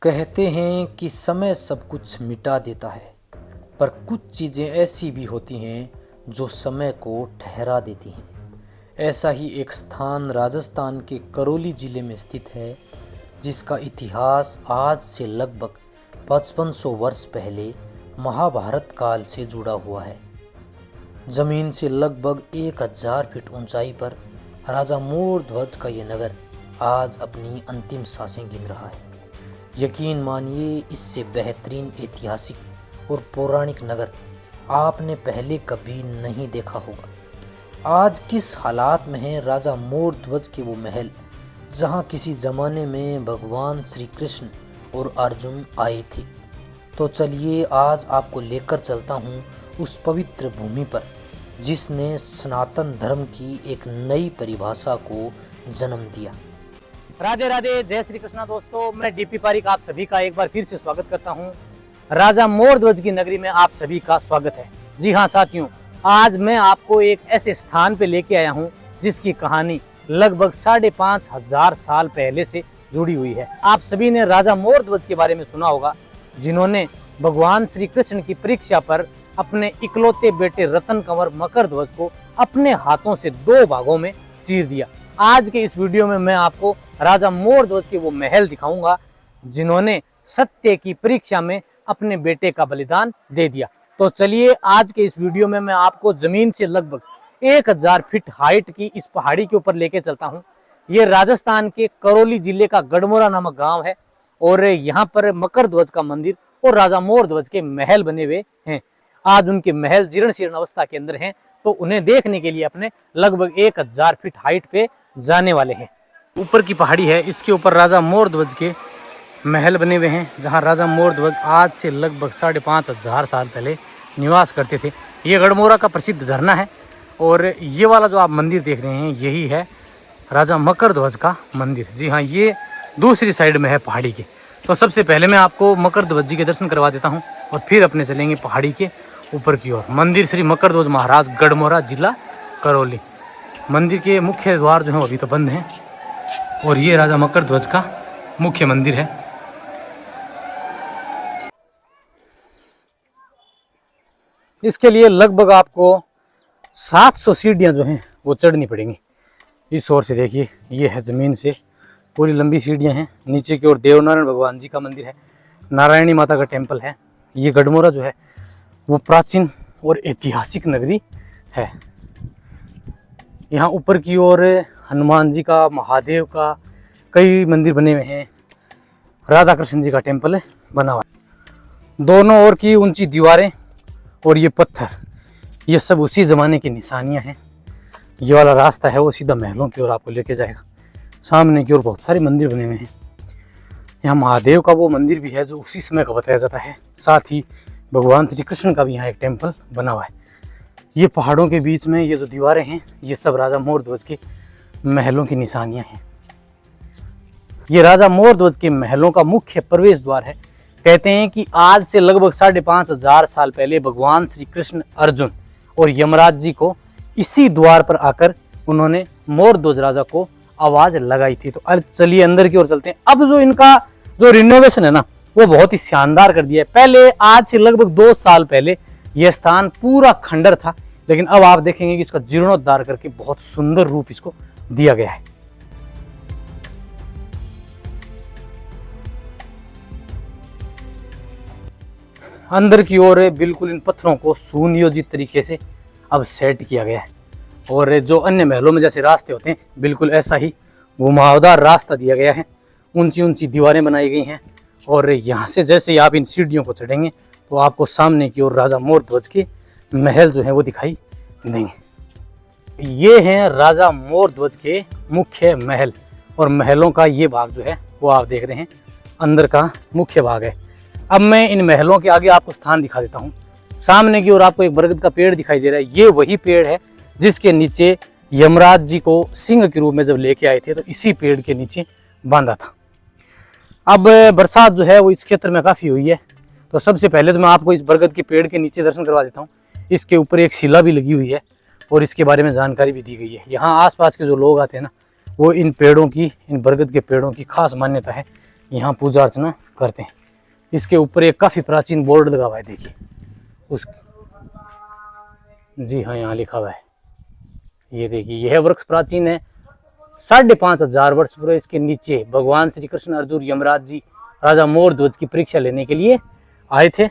कहते हैं कि समय सब कुछ मिटा देता है, पर कुछ चीज़ें ऐसी भी होती हैं जो समय को ठहरा देती हैं। ऐसा ही एक स्थान राजस्थान के करौली ज़िले में स्थित है, जिसका इतिहास आज से लगभग 5500 वर्ष पहले महाभारत काल से जुड़ा हुआ है। ज़मीन से लगभग 1000 फीट ऊंचाई पर राजा मोर ध्वज का ये नगर आज अपनी अंतिम सांसें गिन रहा है। यकीन मानिए, इससे बेहतरीन ऐतिहासिक और पौराणिक नगर आपने पहले कभी नहीं देखा होगा। आज किस हालात में है राजा मोर ध्वज के वो महल, जहाँ किसी ज़माने में भगवान श्री कृष्ण और अर्जुन आए थे। तो चलिए आज आपको लेकर चलता हूँ उस पवित्र भूमि पर, जिसने सनातन धर्म की एक नई परिभाषा को जन्म दिया। राधे राधे, जय श्री कृष्णा। दोस्तों, मैं डीपी पारिक आप सभी का एक बार फिर से स्वागत करता हूं। राजा मोर ध्वज की नगरी में आप सभी का स्वागत है। जी हां साथियों, आज मैं आपको एक ऐसे स्थान पे लेके आया हूं जिसकी कहानी लगभग 5500 साल पहले से जुड़ी हुई है। आप सभी ने राजा मोर ध्वज के बारे में सुना होगा, जिन्होंने भगवान श्री कृष्ण की परीक्षा पर अपने इकलौते बेटे रतन कंवर मकर ध्वज को अपने हाथों से 2 भागों में चीर दिया। आज के इस वीडियो में मैं आपको राजा मोर ध्वज के वो महल दिखाऊंगा जिन्होंने सत्य की परीक्षा में अपने बेटे का बलिदान दे दिया। तो चलिए आज के इस वीडियो में मैं आपको जमीन से लगभग 1000 फीट हाइट की इस पहाड़ी के ऊपर लेके चलता हूँ। ये राजस्थान के करौली जिले का गढ़मोरा नामक गांव है और यहाँ पर मकर ध्वज का मंदिर और राजा मोर ध्वज के महल बने हुए हैं। आज उनके महल जीर्ण शीर्ण अवस्था के अंदर हैं, तो उन्हें देखने के लिए अपने लगभग 1000 फीट हाइट पे जाने वाले हैं। ऊपर की पहाड़ी है, इसके ऊपर राजा मोर ध्वज के महल बने हुए हैं, जहां राजा मोर ध्वज आज से लगभग 5500 साल पहले निवास करते थे। ये गढ़मोरा का प्रसिद्ध झरना है और ये वाला जो आप मंदिर देख रहे हैं यही है राजा मकर ध्वज का मंदिर। जी हाँ, ये दूसरी साइड में है पहाड़ी के। तो सबसे पहले मैं आपको मकर ध्वज जी के दर्शन करवा देता हूँ और फिर अपने चलेंगे पहाड़ी के ऊपर की ओर। मंदिर श्री मकर ध्वज महाराज, गढ़मोरा, जिला करौली। मंदिर के मुख्य द्वार जो है अभी तो बंद हैं और ये राजा मकर ध्वज का मुख्य मंदिर है। इसके लिए लगभग आपको 700 सीढ़ियाँ जो हैं वो चढ़नी पड़ेंगी। इस ओर से देखिए, ये है ज़मीन से पूरी लंबी सीढ़ियाँ हैं। नीचे की ओर देवनारायण भगवान जी का मंदिर है, नारायणी माता का टेम्पल है। ये गढ़मोरा जो है वो प्राचीन और ऐतिहासिक नगरी है। यहाँ ऊपर की ओर हनुमान जी का, महादेव का कई मंदिर बने हुए हैं। राधा कृष्ण जी का टेम्पल बना हुआ है। दोनों ओर की ऊंची दीवारें और ये पत्थर, ये सब उसी ज़माने की निशानियाँ हैं। ये वाला रास्ता है वो सीधा महलों की ओर आपको लेके जाएगा। सामने की ओर बहुत सारे मंदिर बने हुए हैं। यहाँ महादेव का वो मंदिर भी है जो उसी समय का बताया जाता है। साथ ही भगवान श्री कृष्ण का भी यहाँ एक टेम्पल बना हुआ है। ये पहाड़ों के बीच में ये जो दीवारें हैं, ये सब राजा मोर ध्वज के महलों की निशानियां हैं। ये राजा मोर ध्वज के महलों का मुख्य प्रवेश द्वार है। कहते हैं कि आज से लगभग 5500 साल पहले भगवान श्री कृष्ण, अर्जुन और यमराज जी को इसी द्वार पर आकर उन्होंने मोर ध्वज राजा को आवाज लगाई थी। तो चलिए अंदर की ओर चलते हैं। अब जो इनका जो रिनोवेशन है ना, वो बहुत ही शानदार कर दिया है। पहले आज से लगभग 2 साल पहले यह स्थान पूरा खंडर था, लेकिन अब आप देखेंगे कि इसका जीर्णोद्धार करके बहुत सुंदर रूप इसको दिया गया है। अंदर की ओर बिल्कुल इन पत्थरों को सुनियोजित तरीके से अब सेट किया गया है और जो अन्य महलों में जैसे रास्ते होते हैं, बिल्कुल ऐसा ही घुमावदार रास्ता दिया गया है। ऊंची ऊंची दीवारें बनाई गई हैं और यहाँ से जैसे ही आप इन सीढ़ियों को चढ़ेंगे तो आपको सामने की ओर राजा मोर ध्वज के महल जो है वो दिखाई देंगे। ये हैं राजा मोर ध्वज के मुख्य महल और महलों का ये भाग जो है वो आप देख रहे हैं अंदर का मुख्य भाग है। अब मैं इन महलों के आगे आपको स्थान दिखा देता हूँ। सामने की ओर आपको एक बरगद का पेड़ दिखाई दे रहा है। ये वही पेड़ है जिसके नीचे यमराज जी को सिंह के रूप में जब लेके आए थे तो इसी पेड़ के नीचे बांधा था। अब बरसात जो है वो इस क्षेत्र में काफ़ी हुई है, तो सबसे पहले तो मैं आपको इस बरगद के पेड़ के नीचे दर्शन करवा देता हूँ। इसके ऊपर एक शिला भी लगी हुई है और इसके बारे में जानकारी भी दी गई है। यहाँ आसपास के जो लोग आते हैं ना, वो इन पेड़ों की, इन बरगद के पेड़ों की खास मान्यता है यहाँ पूजा अर्चना करते हैं। इसके ऊपर एक काफ़ी प्राचीन बोर्ड लगा हुआ है, देखिए उस, जी हाँ यहाँ लिखा हुआ है, ये देखिए यह वृक्ष प्राचीन है, 5,500 वर्ष पूरे। इसके नीचे भगवान श्री कृष्ण अर्जुन यमराज जी राजा मोर ध्वज की परीक्षा लेने के लिए आए थे।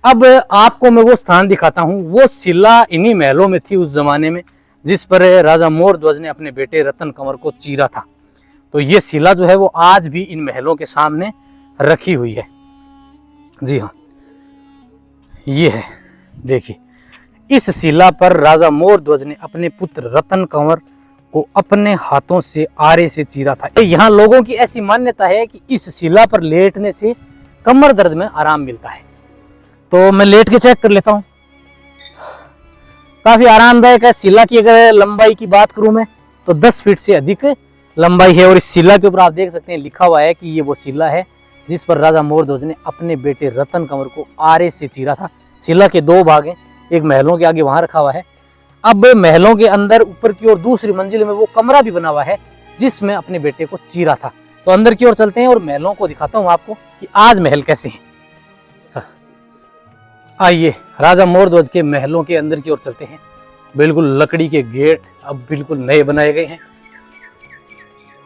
अब आपको मैं वो स्थान दिखाता हूँ, वो शिला इन्हीं महलों में थी उस जमाने में, जिस पर राजा मोर ध्वज ने अपने बेटे रतन कंवर को चीरा था। तो ये शिला जो है वो आज भी इन महलों के सामने रखी हुई है। जी हाँ, ये है, देखिए इस शिला पर राजा मोर ध्वज ने अपने पुत्र रतन कंवर को अपने हाथों से आरे से चीरा था। यहाँ लोगों की ऐसी मान्यता है कि इस शिला पर लेटने से कमर दर्द में आराम मिलता है। तो मैं लेट के चेक कर लेता हूँ, काफी आरामदायक है। शिला की अगर लंबाई की बात करूं मैं तो 10 फीट से अधिक लंबाई है। और इस शिला के ऊपर आप देख सकते हैं लिखा हुआ है कि ये वो शिला है जिस पर राजा मोर ध्वज ने अपने बेटे रतन कंवर को आरे से चीरा था। शिला के 2 भाग हैं, एक महलों के आगे वहां रखा हुआ है। अब महलों के अंदर ऊपर की ओर दूसरी मंजिल में वो कमरा भी बना हुआ है जिसमें अपने बेटे को चीरा था। तो अंदर की ओर चलते हैं और महलों को दिखाता हूँ आपको कि आज महल कैसे हैं। आइए राजा मोर ध्वज के महलों के अंदर की ओर चलते हैं। बिल्कुल लकड़ी के गेट अब बिल्कुल नए बनाए गए हैं।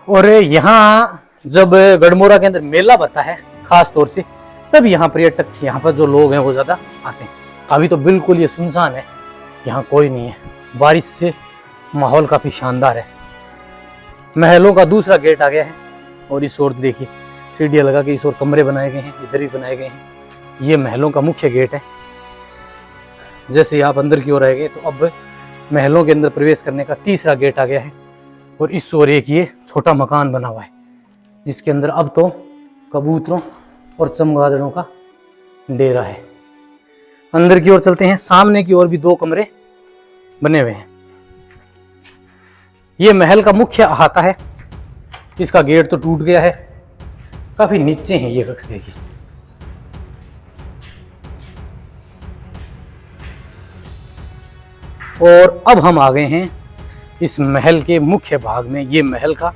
और यहाँ जब गढ़मोरा के अंदर मेला भरता है खास तौर से, तब यहाँ पर्यटक, यहाँ पर जो लोग हैं वो ज्यादा आते हैं। अभी तो बिल्कुल ये सुनसान है, यहाँ कोई नहीं है। बारिश से माहौल काफी शानदार है। महलों का दूसरा गेट आ गया है और इस ओर देखिए सीढ़ियाँ लगा के इस ओर कमरे बनाए गए हैं, इधर भी बनाए गए हैं। ये महलों का मुख्य गेट है। जैसे आप अंदर की ओर आएंगे तो अब महलों के अंदर प्रवेश करने का तीसरा गेट आ गया है। और इस ओर एक ये छोटा मकान बना हुआ है जिसके अंदर अब तो कबूतरों और चमगादड़ों का डेरा है। अंदर की ओर चलते हैं, सामने की ओर भी 2 कमरे बने हुए हैं। ये महल का मुख्य अहाता है, इसका गेट तो टूट गया है, काफी नीचे है ये कक्ष, देखिए। और अब हम आ गए हैं इस महल के मुख्य भाग में। ये महल का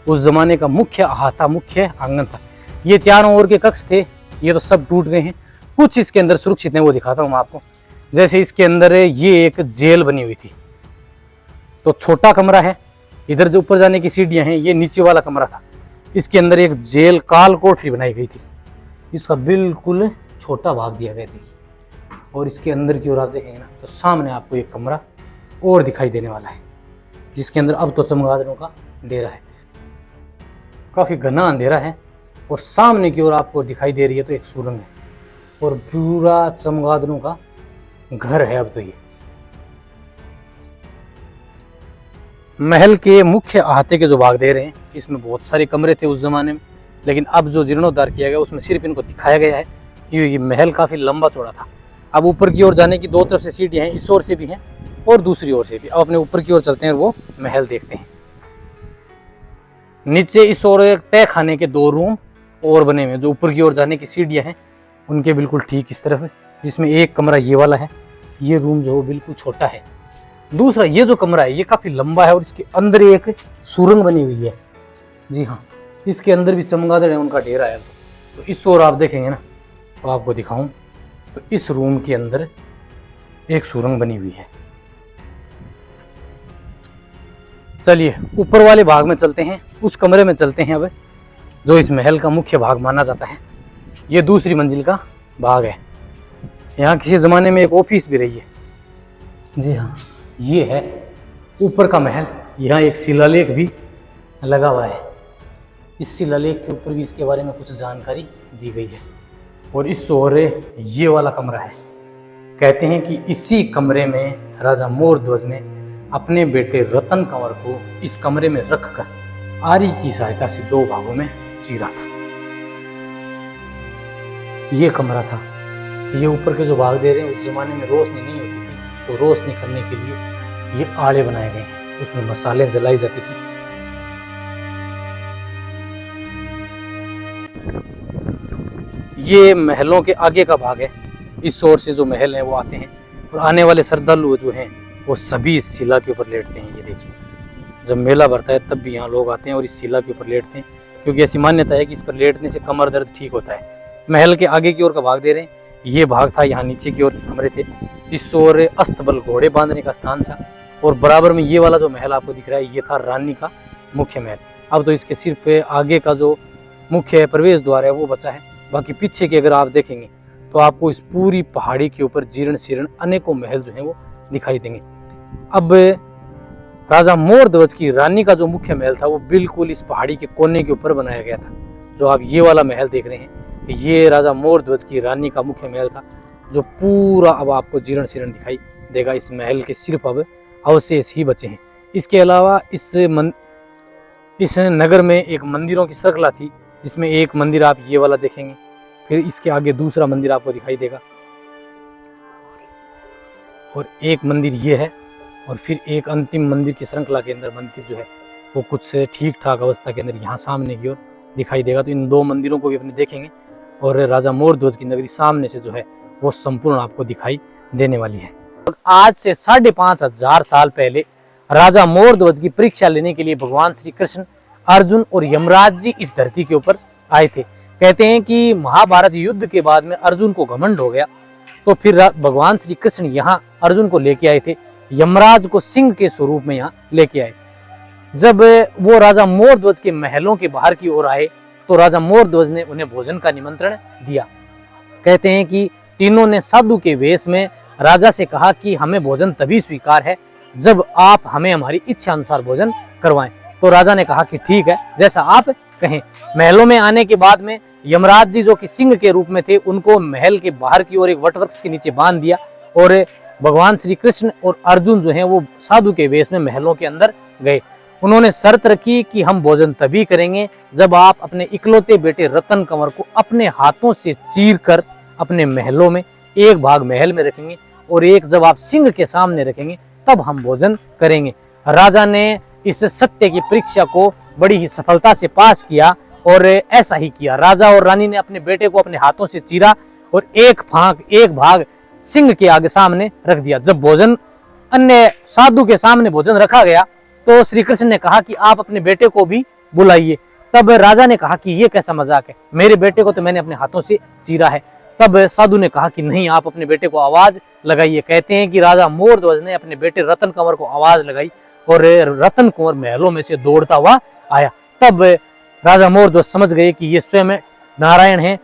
उस जमाने का मुख्य अहाता, मुख्य आंगन था। ये चारों ओर के कक्ष थे, ये तो सब टूट गए हैं। कुछ इसके अंदर सुरक्षित हैं, वो दिखाता हूँ मैं आपको। जैसे इसके अंदर ये एक जेल बनी हुई थी, तो छोटा कमरा है। इधर जो ऊपर जाने की सीढ़ियाँ हैं, ये नीचे वाला कमरा था। इसके अंदर एक जेल काल कोठरी बनाई गई थी, इसका बिल्कुल छोटा भाग दिया गया, देखिए। और इसके अंदर की ओर आप देखेंगे ना तो सामने आपको एक कमरा और दिखाई देने वाला है जिसके अंदर अब तो चमगादड़ों का डेरा है। काफी घना अंधेरा है और सामने की ओर आपको दिखाई दे रही है तो एक सुरंग है और पूरा चमगादड़ों का घर है। अब तो ये महल के मुख्य अहाते के जो भाग दे रहे हैं, इसमें बहुत सारे कमरे थे उस जमाने में, लेकिन अब जो जीर्णोद्धार किया गया उसमें सिर्फ इनको दिखाया गया है कि ये महल काफी लंबा चौड़ा था। अब ऊपर की ओर जाने की 2 तरफ से सीढ़ियाँ हैं, इस ओर से भी हैं और दूसरी ओर से भी। अब अपने ऊपर की ओर चलते हैं और वो महल देखते हैं। नीचे इस ओर एक तय खाने के 2 रूम और बने हुए हैं। जो ऊपर की ओर जाने की सीढ़ियाँ हैं उनके बिल्कुल ठीक इस तरफ, जिसमें एक कमरा ये वाला है। ये रूम जो बिल्कुल छोटा है। दूसरा ये जो कमरा है ये काफी लंबा है और इसके अंदर एक सुरंग बनी हुई है। जी हाँ, इसके अंदर भी चमगादड़ है, उनका डेरा है। तो इस ओर आप देखेंगे ना तो आपको दिखाऊं तो इस रूम के अंदर एक सुरंग बनी हुई है। चलिए ऊपर वाले भाग में चलते हैं, उस कमरे में चलते हैं अब, जो इस महल का मुख्य भाग माना जाता है। ये दूसरी मंजिल का भाग है। यहाँ किसी ज़माने में एक ऑफिस भी रही है। जी हाँ, ये है ऊपर का महल। यहाँ एक शिलालेख भी लगा हुआ है। इस शिलालेख के ऊपर भी इसके बारे में कुछ जानकारी दी गई है। और इस ओर ये वाला कमरा है। कहते हैं कि इसी कमरे में राजा मोर ध्वज ने अपने बेटे रतन कंवर को इस कमरे में रखकर आरी की सहायता से 2 भागों में चीरा था। ये कमरा था। ये ऊपर के जो भाग दे रहे हैं, उस जमाने में रोशनी नहीं होती थी, तो रोशनी करने के लिए ये आड़े बनाए गए हैं, उसमें मसाले जलाई जाती थी। ये महलों के आगे का भाग है। इस ओर से जो महल हैं वो आते हैं और आने वाले श्रद्धालु जो हैं वो सभी इस शिला के ऊपर लेटते हैं। ये देखिए, जब मेला भरता है तब भी यहाँ लोग आते हैं और इस शिला के ऊपर लेटते हैं। क्योंकि ऐसी मान्यता है कि इस पर लेटने से कमर दर्द ठीक होता है। महल के आगे की ओर का भाग दे रहे हैं, ये भाग था, यहाँ नीचे की ओर के कमरे थे, इस ओर अस्तबल घोड़े बांधने का स्थान था, और बराबर में ये वाला जो महल आपको दिख रहा है ये था रानी का मुख्य महल। अब तो इसके सिर पे आगे का जो मुख्य प्रवेश द्वार है वो बचा है, बाकी पीछे की अगर आप देखेंगे तो आपको इस पूरी पहाड़ी के ऊपर जीर्ण शीर्ण अनेकों महल जो हैं वो दिखाई देंगे। अब राजा मोर ध्वज की रानी का जो मुख्य महल था वो बिल्कुल इस पहाड़ी के कोने के ऊपर बनाया गया था। जो आप ये वाला महल देख रहे हैं ये राजा मोर ध्वज की रानी का मुख्य महल था, जो पूरा अब आपको जीर्ण शीर्ण दिखाई देगा। इस महल के सिर्फ अब अवशेष ही बचे हैं। इसके अलावा इस नगर में एक मंदिरों की श्रृंखला थी, जिसमें एक मंदिर आप ये वाला देखेंगे, फिर इसके आगे दूसरा मंदिर आपको दिखाई देगा, और एक मंदिर ये है, और फिर एक अंतिम मंदिर की श्रृंखला के अंदर मंदिर जो है वो कुछ ठीक ठाक अवस्था के अंदर यहाँ सामने की ओर दिखाई देगा। तो इन दो मंदिरों को भी अपने देखेंगे, और राजा मोर ध्वज की नगरी सामने से जो है वो संपूर्ण आपको दिखाई देने वाली है। आज से 5,500 साल पहले राजा मोर ध्वज की परीक्षा लेने के लिए भगवान श्री कृष्ण, अर्जुन और यमराज जी इस धरती के ऊपर आए थे। कहते हैं कि महाभारत युद्ध के बाद में अर्जुन को घमंड हो गया, तो फिर भगवान श्री कृष्ण यहाँ अर्जुन को लेके आए थे, यमराज को सिंह के स्वरूप में यहाँ लेके आए। जब वो राजा मोर ध्वज के महलों के बाहर की ओर आए तो राजा मोर ध्वज ने उन्हें भोजन का निमंत्रण दिया। कहते हैं कि तीनों ने साधु के वेश में राजा से कहा कि हमें भोजन तभी स्वीकार है जब आप हमें हमारी इच्छा अनुसार भोजन करवाएं। तो राजा ने कहा कि ठीक है, जैसा आप कहें। महलों में आने के बाद में यमराज जी जो कि सिंह के रूप में थे उनको महल के बाहर की ओर एक वटवृक्ष के नीचे बांध दिया, और भगवान श्री कृष्ण और अर्जुन जो हैं वो साधु के वेश में महलों के अंदर गए। उन्होंने शर्त रखी कि हम भोजन तभी करेंगे जब आप अपने इकलौते बेटे रतन कंवर को अपने हाथों से चीर कर अपने महलों में एक भाग महल में रखेंगे और एक जब आप सिंह के सामने रखेंगे तब हम भोजन करेंगे। राजा ने इस सत्य की परीक्षा को बड़ी ही सफलता से पास किया और ऐसा ही किया। राजा और रानी ने अपने बेटे को अपने हाथों से चीरा और एक भाग सिंह के आगे सामने रख दिया। जब भोजन अन्य साधु के सामने भोजन रखा गया तो श्री कृष्ण ने कहा कि आप अपने बेटे को भी बुलाइए। तब राजा ने कहा कि ये कैसा मजाक है, मेरे बेटे को तो मैंने अपने हाथों से चीरा है। तब साधु ने कहा कि नहीं, आप अपने बेटे को आवाज लगाइए। कहते हैं कि राजा मोर ध्वज ने अपने बेटे रतन कंवर को आवाज लगाई और रतन कंवर महलों में से दौड़ता हुआ आया। तब राजा मोर ध्वज समझ गए कि ये स्वयं नारायण हैं।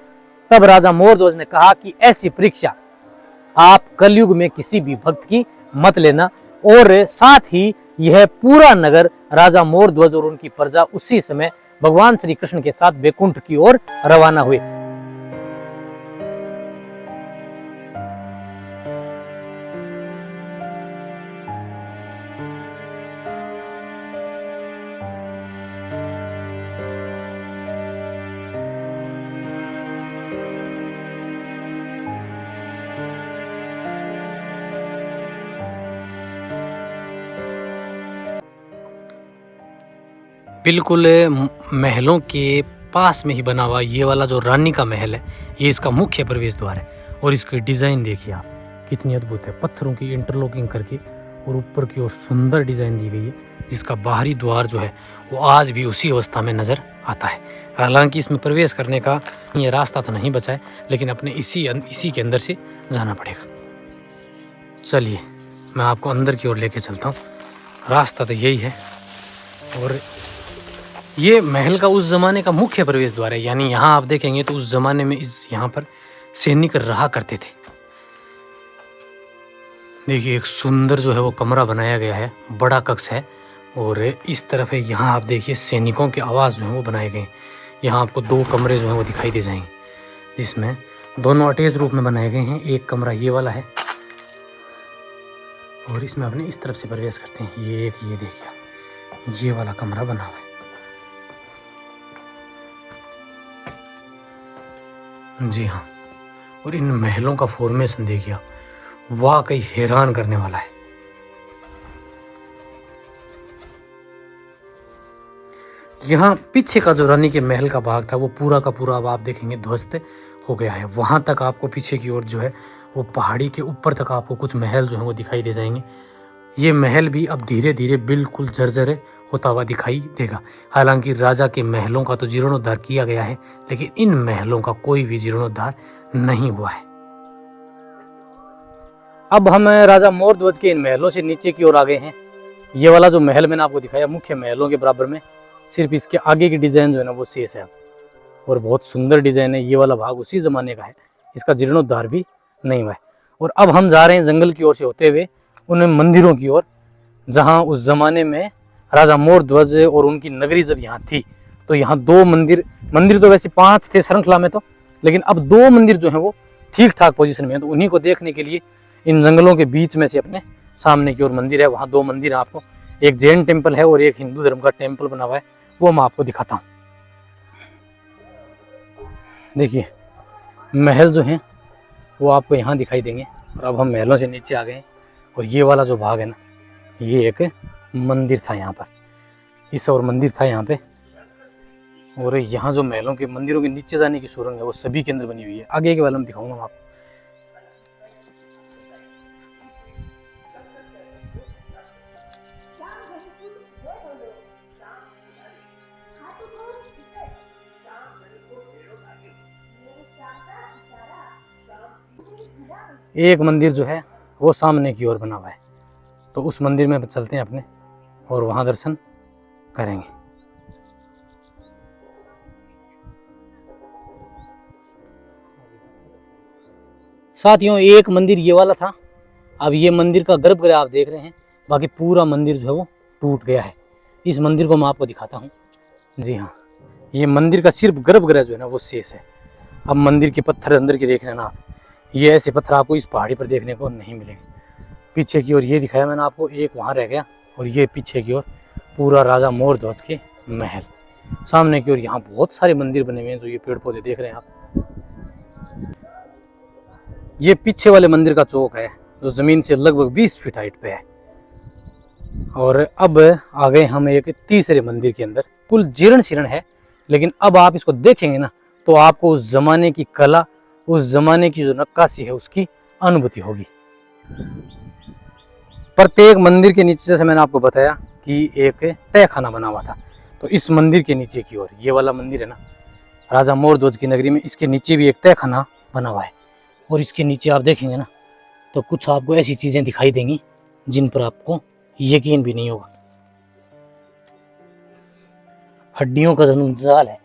तब राजा मोर ध्वज ने कहा कि ऐसी परीक्षा आप कलयुग में किसी भी भक्त की मत लेना। और साथ ही यह पूरा नगर राजा मोर ध्वज और उनकी प्रजा उसी समय भगवान श्री कृष्ण के साथ बैकुंठ की ओर रवाना हुए। बिल्कुल महलों के पास में ही बना हुआ ये वाला जो रानी का महल है, ये इसका मुख्य प्रवेश द्वार है। और इसकी डिज़ाइन देखिए आप, कितनी अद्भुत है। पत्थरों की इंटरलॉकिंग करके और ऊपर की ओर सुंदर डिज़ाइन दी गई है, जिसका बाहरी द्वार जो है वो आज भी उसी अवस्था में नज़र आता है। हालांकि इसमें प्रवेश करने का ये रास्ता तो नहीं बचा है, लेकिन अपने इसी के अंदर से जाना पड़ेगा। चलिए मैं आपको अंदर की ओर लेके चलता हूँ। रास्ता तो यही है। और ये महल का उस ज़माने का मुख्य प्रवेश द्वार है, यानी यहाँ आप देखेंगे तो उस ज़माने में यहाँ पर सैनिक रहा करते थे। देखिए एक सुंदर जो है वो कमरा बनाया गया है, बड़ा कक्ष है। और इस तरफ है, यहाँ आप देखिए सैनिकों के आवास जो है वो बनाए गए हैं। यहाँ आपको 2 कमरे जो हैं वो दिखाई दे जाएंगे, जिसमें दोनों अटैच रूप में बनाए गए हैं। एक कमरा ये वाला है और इसमें अपने इस तरफ से प्रवेश करते हैं। ये देखिए ये वाला कमरा बना हुआ है। जी हाँ, और इन महलों का फॉर्मेशन देखिए, वाकई हैरान करने वाला है। यहाँ पीछे का जो रानी के महल का भाग था वो पूरा का पूरा अब आप देखेंगे ध्वस्त हो गया है। वहाँ तक आपको पीछे की ओर जो है वो पहाड़ी के ऊपर तक आपको कुछ महल जो है वो दिखाई दे जाएंगे। ये महल भी अब धीरे धीरे बिल्कुल जर्जर होता हुआ दिखाई देगा। हालांकि राजा के महलों का तो जीर्णोद्धार किया गया है, लेकिन इन महलों का कोई भी जीर्णोद्धार नहीं हुआ है। अब हम राजा मोरध्वज के इन महलों से नीचे की ओर आ गए हैं। ये वाला जो महल मैंने आपको दिखाया मुख्य महलों के बराबर में, सिर्फ इसके आगे की डिजाइन जो है ना वो शेष है और बहुत सुंदर डिजाइन है। ये वाला भाग उसी जमाने का है, इसका जीर्णोद्धार भी नहीं हुआ है। और अब हम जा रहे हैं जंगल की ओर से होते हुए उन मंदिरों की ओर, जहां उस जमाने में राजा मोरध्वज और उनकी नगरी जब यहाँ थी तो यहाँ 2 मंदिर तो वैसे 5 थे श्रृंखला में तो, लेकिन अब 2 मंदिर जो है वो ठीक ठाक पोजीशन में है। तो उन्हीं को देखने के लिए इन जंगलों के बीच में से अपने सामने की ओर मंदिर है, वहाँ 2 मंदिर है आपको, एक जैन टेम्पल है और एक हिंदू धर्म का टेम्पल बना हुआ है, वो मैं आपको दिखाता हूँ। देखिए महल जो है वो आपको यहाँ दिखाई देंगे। और अब हम महलों से नीचे आ गए हैं और ये वाला जो भाग है ना, ये एक मंदिर था यहाँ पर, इस और मंदिर था यहाँ पे। और यहाँ जो महलों के मंदिरों के नीचे जाने की सुरंग है वो सभी के अंदर बनी हुई है। आगे के वाले में दिखाऊंगा मैं आपको। एक मंदिर जो है वो सामने की ओर बना हुआ है, तो उस मंदिर में चलते हैं अपने और वहां दर्शन करेंगे। साथियों एक मंदिर ये वाला था, अब ये मंदिर का गर्भगृह आप देख रहे हैं, बाकी पूरा मंदिर जो है वो टूट गया है। इस मंदिर को मैं आपको दिखाता हूँ। जी हाँ, ये मंदिर का सिर्फ गर्भगृह जो है ना वो शेष है। अब मंदिर के पत्थर अंदर के देख रहे हैं ना आप, ये ऐसे पत्थर आपको इस पहाड़ी पर देखने को नहीं मिलेंगे। पीछे की ओर ये दिखाया मैंने आपको, एक वहाँ रह गया, और ये पीछे की ओर पूरा राजा मोरध्वज के महल। सामने की ओर यहाँ बहुत सारे मंदिर बने हुए हैं जो ये पेड़ पौधे देख रहे हैं आप। ये पीछे वाले मंदिर का चौक है जो जमीन से लगभग 20 फीट हाइट पे है। और अब आ गए हम एक तीसरे मंदिर के अंदर। कुल जीर्ण शीर्ण है, लेकिन अब आप इसको देखेंगे ना तो आपको उस जमाने की कला, उस जमाने की जो नक्काशी है उसकी अनुभूति होगी। प्रत्येक मंदिर के नीचे जैसे मैंने आपको बताया कि एक तहखाना बना हुआ था, तो इस मंदिर के नीचे की ओर ये वाला मंदिर है ना राजा मोरध्वज की नगरी में, इसके नीचे भी एक तहखाना बना हुआ है। और इसके नीचे आप देखेंगे ना तो कुछ आपको ऐसी चीजें दिखाई देंगी जिन पर आपको यकीन भी नहीं होगा। हड्डियों का जंजाल है,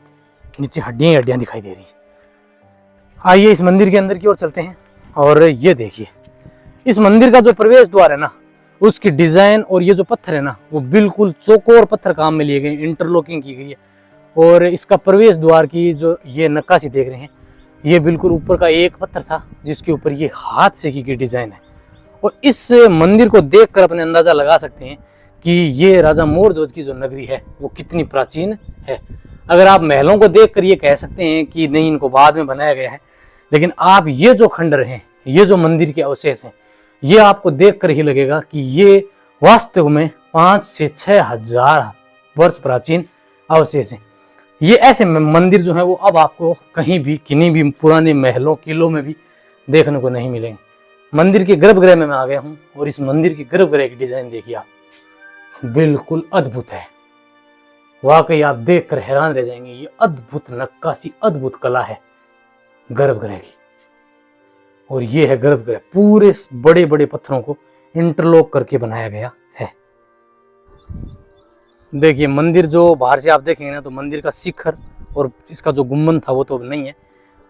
नीचे हड्डियां हड्डियां दिखाई दे रही हैं। आइए इस मंदिर के अंदर की ओर चलते हैं। और ये देखिए इस मंदिर का जो प्रवेश द्वार है ना उसकी डिजाइन और ये जो पत्थर है ना वो बिल्कुल चौकोर पत्थर काम में लिए गए, इंटरलॉकिंग की गई है। और इसका प्रवेश द्वार की जो ये नक्काशी देख रहे हैं ये बिल्कुल ऊपर का एक पत्थर था जिसके ऊपर ये हाथ से की गई डिजाइन है। और इस मंदिर को देखकर अपने अंदाजा लगा सकते हैं कि ये राजा मोरध्वज की जो नगरी है वो कितनी प्राचीन है। अगर आप महलों को देखकर ये कह सकते हैं कि नहीं इनको बाद में बनाया गया है, लेकिन आप ये जो खंडर हैं, ये जो मंदिर के अवशेष हैं, ये आपको देखकर ही लगेगा कि ये वास्तव में 5 से 6 हजार वर्ष प्राचीन अवशेष हैं। ये ऐसे मंदिर जो है वो अब आपको कहीं भी किन्हीं भी पुराने महलों किलों में भी देखने को नहीं मिलेंगे। मंदिर के गर्भगृह में मैं आ गया हूँ और इस मंदिर के गर्भगृह की डिजाइन देखिए आप, बिल्कुल अद्भुत है। वाकई आप देखकर हैरान रह जाएंगे। ये अद्भुत नक्काशी, अद्भुत कला है गर्भगृह की। और ये है गर्भगृह, पूरे बड़े बड़े पत्थरों को इंटरलॉक करके बनाया गया है। देखिए मंदिर जो बाहर से आप देखेंगे ना तो मंदिर का शिखर और इसका जो गुम्बद था वो तो अब नहीं है।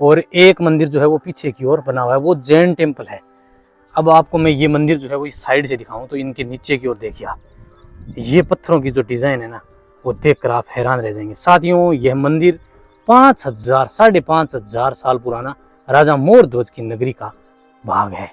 और एक मंदिर जो है वो पीछे की ओर बना हुआ है, वो जैन टेम्पल है। अब आपको मैं ये मंदिर जो है वो इस साइड से दिखाऊं तो इनके नीचे की ओर देखिए आप, ये पत्थरों की जो डिजाइन है ना वो देखकर आप हैरान रह जाएंगे। साथियों यह मंदिर 5000 साढ़े 5000 साल पुराना राजा मोरध्वज की नगरी का भाग है।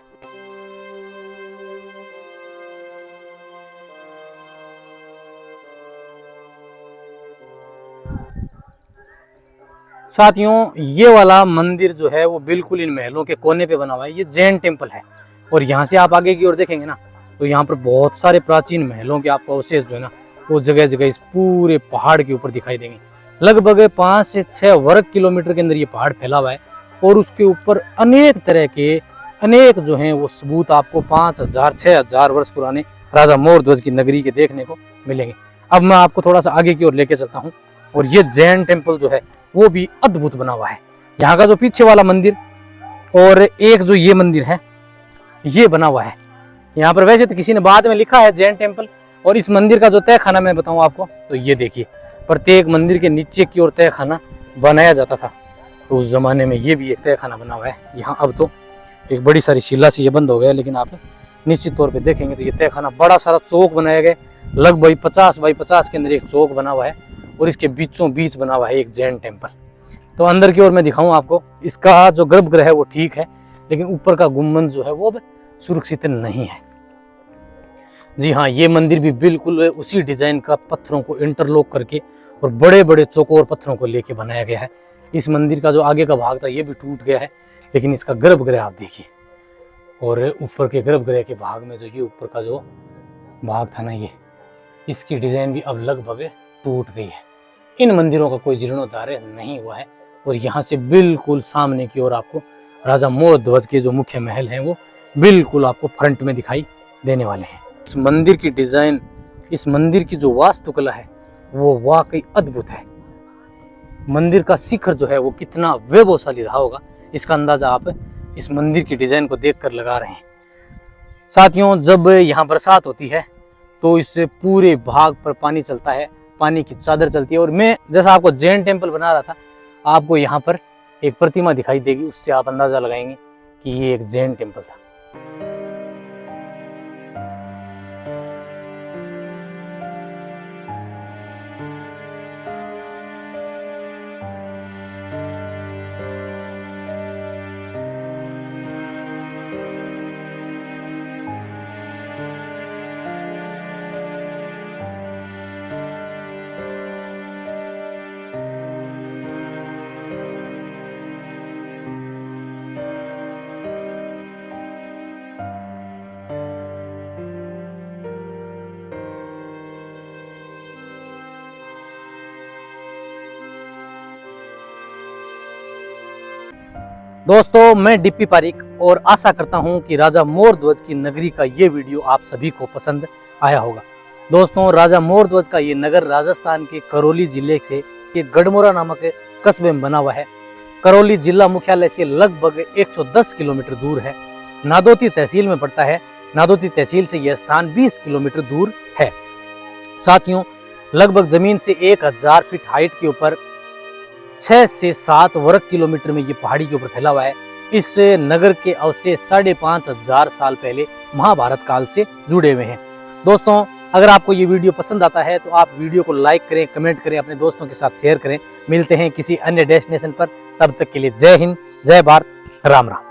साथियों ये वाला मंदिर जो है वो बिल्कुल इन महलों के कोने पे बना हुआ है। ये जैन टेम्पल है। और यहाँ से आप आगे की ओर देखेंगे ना तो यहाँ पर बहुत सारे प्राचीन महलों के आपको अवशेष जो है ना वो जगह जगह इस पूरे पहाड़ के ऊपर दिखाई देंगे। लगभग 5 से 6 वर्ग किलोमीटर के अंदर ये पहाड़ फैला हुआ है और उसके ऊपर अनेक तरह के अनेक जो हैं वो सबूत आपको 5000 6000 वर्ष पुराने राजा मोर ध्वज की नगरी के देखने को मिलेंगे। अब मैं आपको थोड़ा सा आगे की ओर लेके चलता हूँ, और ये जैन टेम्पल जो है वो भी अद्भुत बना हुआ है। यहाँ का जो पीछे वाला मंदिर और एक जो ये मंदिर है ये बना हुआ है। यहाँ पर वैसे तो किसी ने बाद में लिखा है जैन टेम्पल, और इस मंदिर का जो तहखाना मैं बताऊँ आपको तो ये देखिए, प्रत्येक मंदिर के नीचे की ओर तहखाना बनाया जाता था। तो उस जमाने में ये भी एक तहखाना बना हुआ है। यहाँ अब तो एक बड़ी सारी शिला से ये बंद हो गया, लेकिन आप निश्चित तौर पे देखेंगे तो ये तहखाना बड़ा सारा चौक बनाया गया, लगभग 50 बाई 50 के अंदर एक चौक बना हुआ है, और इसके बीचों बीच बना हुआ है एक जैन टेम्पल। तो अंदर की ओर मैं दिखाऊं आपको, इसका जो गर्भगृह है वो ठीक है, लेकिन ऊपर का गुम्बद जो है वो सुरक्षित नहीं है। जी हाँ, ये मंदिर भी बिल्कुल उसी डिजाइन का पत्थरों को इंटरलॉक करके और बड़े बड़े चौकोर पत्थरों को लेके बनाया गया है। इस मंदिर का जो आगे का भाग था ये भी टूट गया है, लेकिन इसका गर्भगृह आप देखिए, और ऊपर के गर्भगृह के भाग में जो ये ऊपर का जो भाग था ना, ये इसकी डिजाइन भी अब लगभग टूट गई है। इन मंदिरों का कोई जीर्णोद्धार नहीं हुआ है, और यहाँ से बिल्कुल सामने की ओर आपको राजा मोर ध्वज के जो मुख्य महल हैं वो बिल्कुल आपको फ्रंट में दिखाई देने वाले हैं। इस मंदिर की डिजाइन, इस मंदिर की जो वास्तुकला है वो वाकई अद्भुत है। मंदिर का शिखर जो है वो कितना वैभवशाली रहा होगा, इसका अंदाजा आप इस मंदिर की डिजाइन को देखकर लगा रहे हैं। साथियों, जब यहाँ बरसात होती है तो इससे पूरे भाग पर पानी चलता है, पानी की चादर चलती है, और मैं जैसा आपको जैन टेम्पल बना रहा था, आपको यहाँ पर एक प्रतिमा दिखाई देगी, उससे आप अंदाजा लगाएंगे कि ये एक जैन टेम्पल था। दोस्तों, मैं डीपी पारिक, और आशा करता हूं कि राजा मोर ध्वज की नगरी का ये वीडियो आप सभी को पसंद आया होगा। दोस्तों, राजा मोर ध्वज का ये नगर राजस्थान के करौली जिले से एक गढ़मुरा नामक कस्बे में बना हुआ है। करौली जिला मुख्यालय से लगभग 110 किलोमीटर दूर है। नादौती तहसील में पड़ता है। नादौती तहसील से यह स्थान 20 किलोमीटर दूर है। साथियों, लगभग जमीन से 1000 फीट हाइट के ऊपर 6 से 7 वर्ग किलोमीटर में ये पहाड़ी के ऊपर फैला हुआ है। इस नगर के अवशेष 5500 साल पहले महाभारत काल से जुड़े हुए हैं। दोस्तों, अगर आपको ये वीडियो पसंद आता है तो आप वीडियो को लाइक करें, कमेंट करें, अपने दोस्तों के साथ शेयर करें। मिलते हैं किसी अन्य डेस्टिनेशन पर, तब तक के लिए जय हिंद, जय भारत, राम राम।